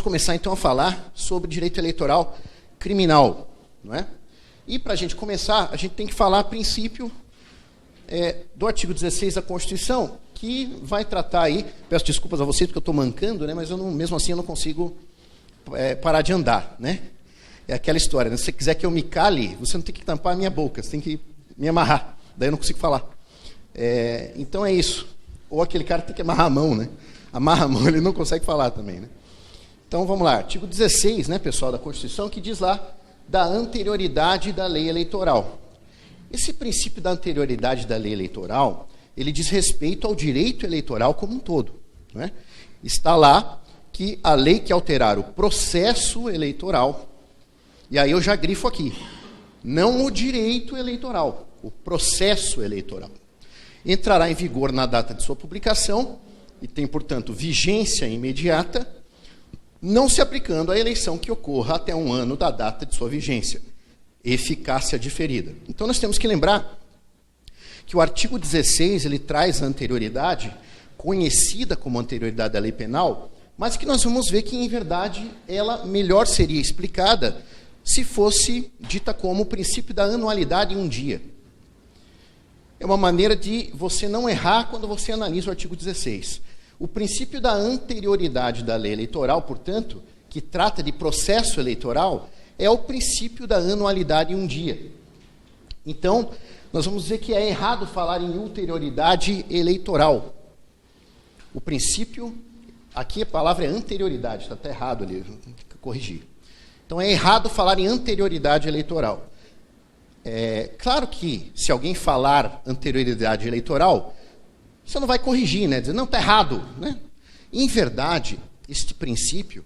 começar então a falar sobre direito eleitoral criminal, não é? E para a gente começar, a gente tem que falar a princípio do artigo 16 da Constituição, que vai tratar aí, peço desculpas a vocês porque eu estou mancando, né, mas mesmo assim eu não consigo parar de andar, né? É aquela história, né? Se você quiser que eu me cale, você não tem que tampar a minha boca, você tem que me amarrar, daí eu não consigo falar. Então é isso. Ou aquele cara tem que amarrar a mão, né? Amarra a mão, ele não consegue falar também, né? Então vamos lá, artigo 16, né, pessoal, da Constituição, que diz lá da anterioridade da lei eleitoral. Esse princípio da anterioridade da lei eleitoral, ele diz respeito ao direito eleitoral como um todo, não é? Está lá que a lei que alterar o processo eleitoral, e aí eu já grifo aqui, não o direito eleitoral, o processo eleitoral, entrará em vigor na data de sua publicação e tem, portanto, vigência imediata, não se aplicando à eleição que ocorra até 1 ano da data de sua vigência. Eficácia diferida. Então, nós temos que lembrar que o artigo 16, ele traz a anterioridade, conhecida como anterioridade da lei penal, mas que nós vamos ver que, em verdade, ela melhor seria explicada se fosse dita como o princípio da anualidade em um dia. É uma maneira de você não errar quando você analisa o artigo 16. O princípio da anterioridade da lei eleitoral, portanto, que trata de processo eleitoral, é o princípio da anualidade em um dia. Então, nós vamos dizer que é errado falar em ulterioridade eleitoral. O princípio, aqui a palavra é anterioridade, está até errado ali, tem que corrigir. Então, é errado falar em anterioridade eleitoral. Claro que, se alguém falar anterioridade eleitoral, você não vai corrigir, né? Dizer, não, está errado, né? Em verdade, este princípio,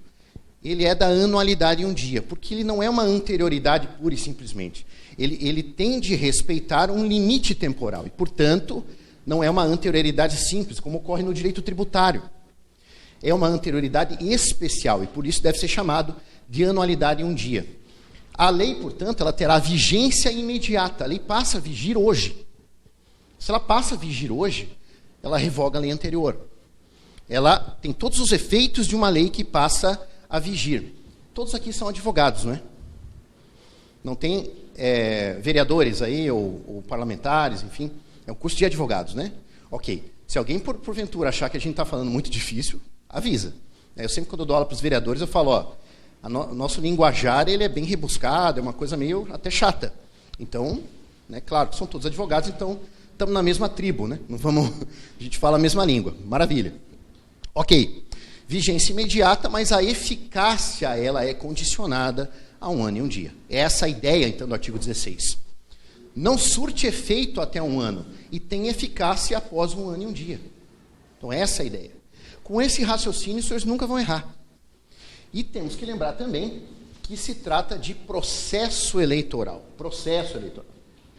ele é da anualidade em um dia, porque ele não é uma anterioridade pura e simplesmente. Ele tem de respeitar um limite temporal e, portanto, não é uma anterioridade simples, como ocorre no direito tributário. É uma anterioridade especial e, por isso, deve ser chamado de anualidade em um dia. A lei, portanto, ela terá vigência imediata. A lei passa a vigir hoje. Se ela passa a vigir hoje, ela revoga a lei anterior. Ela tem todos os efeitos de uma lei que passa a vigir. Todos aqui são advogados, não é? Não tem vereadores aí, ou parlamentares, enfim. É um curso de advogados, né? Ok. Se alguém, porventura, achar que a gente está falando muito difícil, avisa. Eu sempre, quando eu dou aula para os vereadores, eu falo, o nosso linguajar ele é bem rebuscado, é uma coisa meio até chata. Então, né, claro que são todos advogados, então estamos na mesma tribo, né? A gente fala a mesma língua. Maravilha. Ok. Vigência imediata, mas a eficácia ela é condicionada a 1 ano e 1 dia. É essa a ideia, então, do artigo 16. Não surte efeito até 1 ano e tem eficácia após 1 ano e 1 dia. Então, essa é a ideia. Com esse raciocínio, os senhores nunca vão errar. E temos que lembrar também que se trata de processo eleitoral. Processo eleitoral.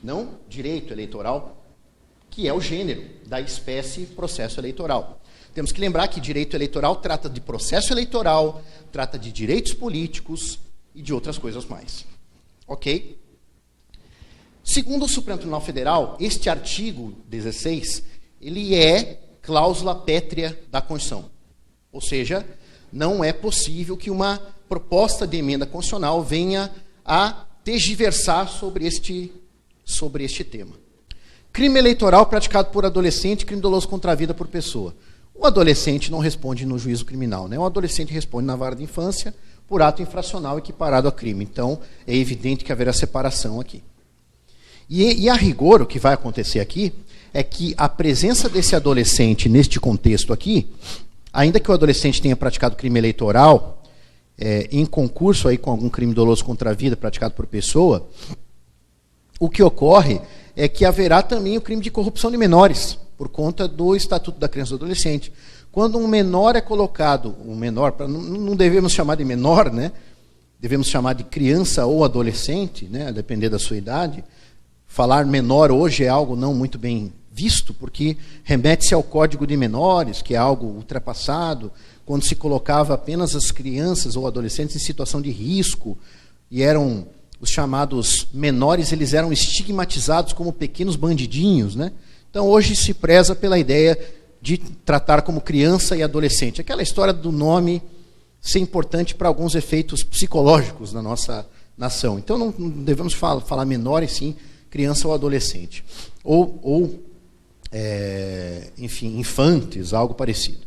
Não direito eleitoral, que é o gênero da espécie processo eleitoral. Temos que lembrar que direito eleitoral trata de processo eleitoral, trata de direitos políticos e de outras coisas mais. Ok? Segundo o Supremo Tribunal Federal, este artigo 16, ele é cláusula pétrea da Constituição. Ou seja, não é possível que uma proposta de emenda constitucional venha a tergiversar sobre este tema. Crime eleitoral praticado por adolescente, crime doloso contra a vida por pessoa. O adolescente não responde no juízo criminal, né? O adolescente responde na vara de infância por ato infracional equiparado a crime. Então, é evidente que haverá separação aqui. E a rigor, o que vai acontecer aqui é que a presença desse adolescente neste contexto aqui, ainda que o adolescente tenha praticado crime eleitoral, em concurso aí com algum crime doloso contra a vida praticado por pessoa, o que ocorre é que haverá também o crime de corrupção de menores, por conta do Estatuto da Criança e do Adolescente. Quando um menor é colocado, não devemos chamar de menor, né? Devemos chamar de criança ou adolescente, né? A depender da sua idade. Falar menor hoje é algo não muito bem visto, porque remete-se ao Código de Menores, que é algo ultrapassado, quando se colocava apenas as crianças ou adolescentes em situação de risco, e eram os chamados menores, eles eram estigmatizados como pequenos bandidinhos, né? Então, hoje se preza pela ideia de tratar como criança e adolescente. Aquela história do nome ser importante para alguns efeitos psicológicos na nossa nação. Então, não devemos falar menor, e sim criança ou adolescente. Enfim, infantes, algo parecido.